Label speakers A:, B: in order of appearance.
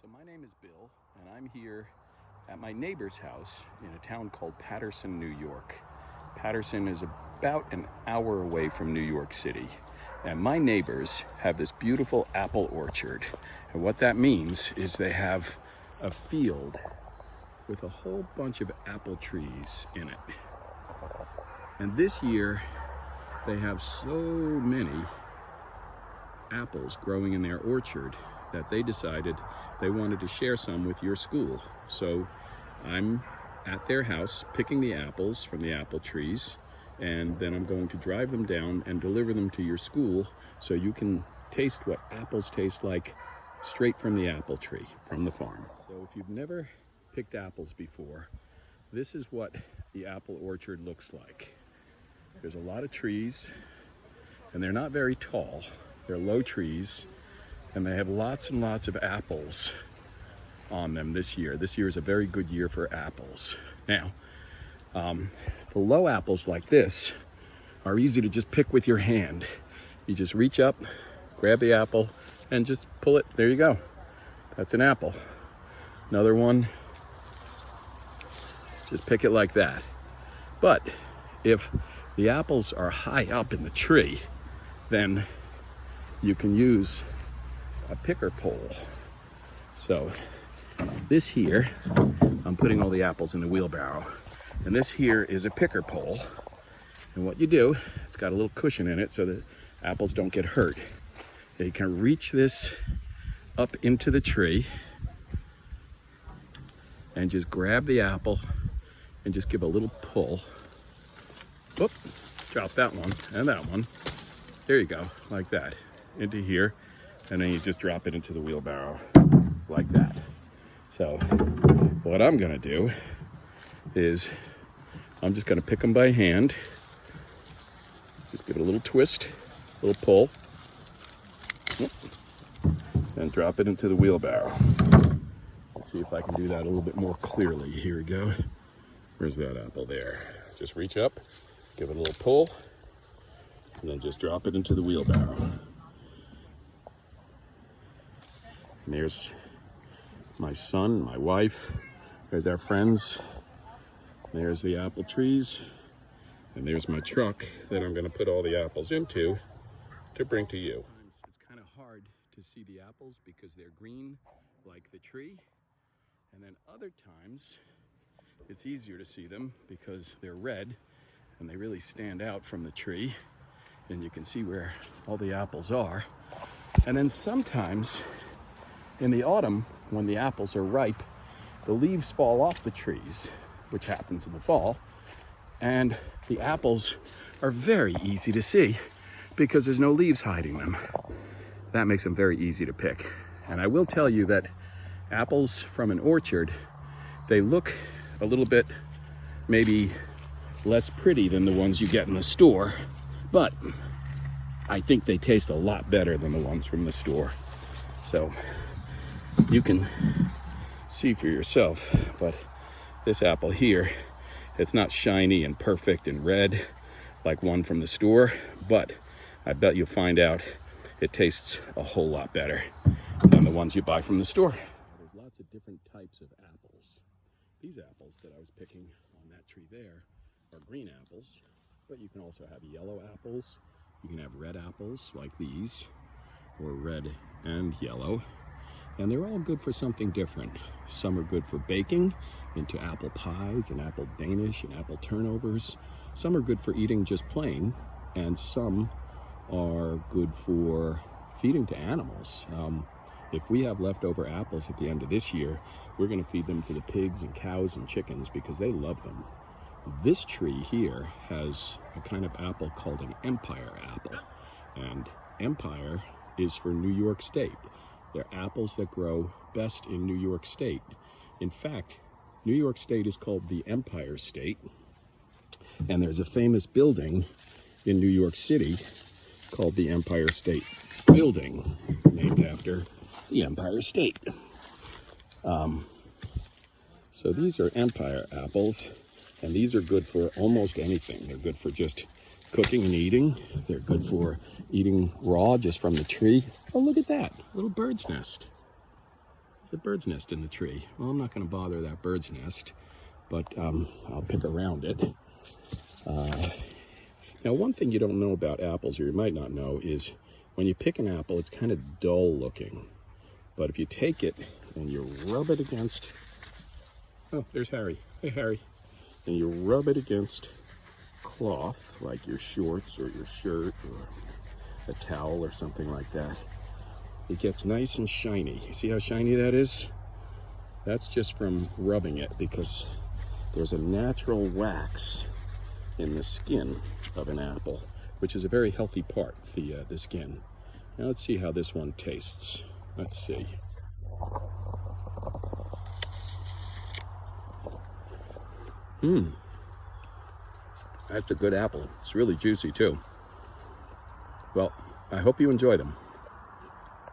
A: So my name is Bill, and I'm here at my neighbor's house in a town called Paterson, New York. Paterson is about an hour away from New York City, and my neighbors have this beautiful apple orchard. And what that means is they have a field with a whole bunch of apple trees in it. And this year, they have so many apples growing in their orchard that they decided they wanted to share some with your school. So I'm at their house picking the apples from the apple trees, and then I'm going to drive them down and deliver them to your school so you can taste what apples taste like straight from the apple tree, from the farm. So if you've never picked apples before, this is what the apple orchard looks like. There's a lot of trees, and they're not very tall. They're low trees, and they have lots and lots of apples on them this year. This year is a very good year for apples. Now, the low apples like this are easy to just pick with your hand. You just reach up, grab the apple, and just pull it. There you go. That's an apple. Another one, just pick it like that. But if the apples are high up in the tree, then you can use a picker pole. So this here, I'm putting all the apples in the wheelbarrow, and this here is a picker pole. And what you do, it's got a little cushion in it so that apples don't get hurt. You can reach this up into the tree and just grab the apple and just give a little pull. Whoop, drop that one and that one. There you go, like that, into here. And then you just drop it into the wheelbarrow like that. So what I'm gonna do is I'm just gonna pick them by hand. Just give it a little twist, a little pull, and drop it into the wheelbarrow. Let's see if I can do that a little bit more clearly. Here we go. Where's that apple there? Just reach up, give it a little pull, and then just drop it into the wheelbarrow. And there's my son, my wife, there's our friends, there's the apple trees, and there's my truck that I'm going to put all the apples into to bring to you. It's kind of hard to see the apples because they're green like the tree, and then other times it's easier to see them because they're red and they really stand out from the tree, and you can see where all the apples are. And then sometimes in the autumn, when the apples are ripe, the leaves fall off the trees, which happens in the fall, and the apples are very easy to see because there's no leaves hiding them. That makes them very easy to pick. And I will tell you that apples from an orchard, they look a little bit maybe less pretty than the ones you get in the store, but I think they taste a lot better than the ones from the store. So you can see for yourself, but this apple here, it's not shiny and perfect and red like one from the store, but I bet you'll find out it tastes a whole lot better than the ones you buy from the store. There's lots of different types of apples. These apples that I was picking on that tree there are green apples, but you can also have yellow apples. You can have red apples like these, or red and yellow. And they're all good for something different. Some are good for baking into apple pies and apple Danish and apple turnovers. Some are good for eating just plain, and some are good for feeding to animals. If we have leftover apples at the end of this year, we're gonna feed them to the pigs and cows and chickens because they love them. This tree here has a kind of apple called an Empire apple, and Empire is for New York State. They're apples that grow best in New York State. In fact, New York State is called the Empire State, and there's a famous building in New York City called the Empire State Building, named after the Empire State. So these are Empire apples, and these are good for almost anything. They're good for just cooking and eating. They're good for eating raw just from the tree. Oh, look at that, little bird's nest. the bird's nest in the tree. Well, I'm not going to bother that bird's nest, but I'll pick around it. Now, one thing you don't know about apples, or you might not know, is when you pick an apple, it's kind of dull looking. But if you take it and you rub it against, oh, there's Harry. Hey, Harry. And you rub it against cloth, like your shorts or your shirt or a towel or something like that, it gets nice and shiny. You see how shiny that is? That's just from rubbing it, because there's a natural wax in the skin of an apple, which is a very healthy part, the skin. Now let's see how this one tastes. Let's see. That's a good apple. It's really juicy too. Well, I hope you enjoy them.